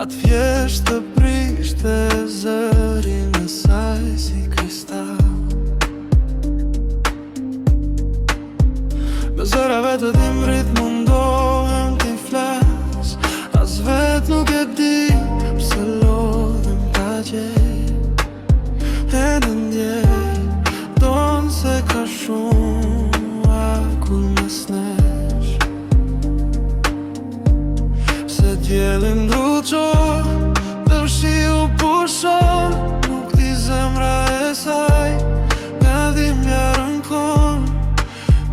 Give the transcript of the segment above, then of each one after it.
Atë fjesht të prishte zërin e saj si kristal. Me zërave të dimrit mundohem t'i flas, as vet nuk e di pse lodhem ta gjej. E në ndjej don se ka shumë akull mes nesh. Se djelin ndruqon dhe shiu pushon, nuk di zemra e saj, nga dhimja rënkon.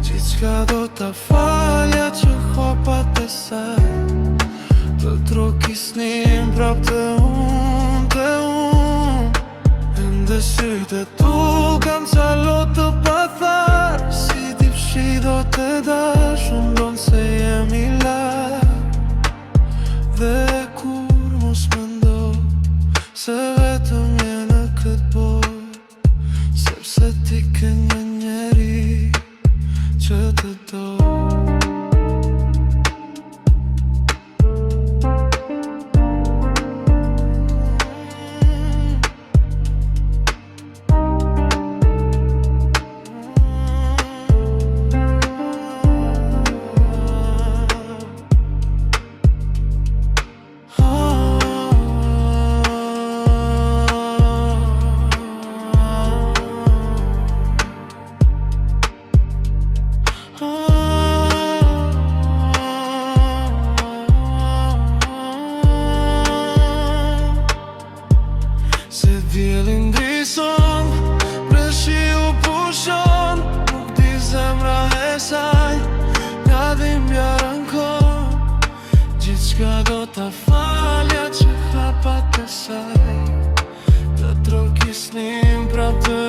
Gjithçka do ta falja që hopat e saj, të trokisnin prap të unë. Ende sytë e tu kanë qalot të pathar, si t'i fshi do të dash, unë donë se jemi larg. Dhe kur mos mendo se vetëm je në këtë botë, sepse ti ke një njeri që të do. Se djelin drison, shiu pushon, nuk di zemra e saj, nga dhimbja rënkon. Gjithçka do ta falja që hapat e saj, të trokisnin prap të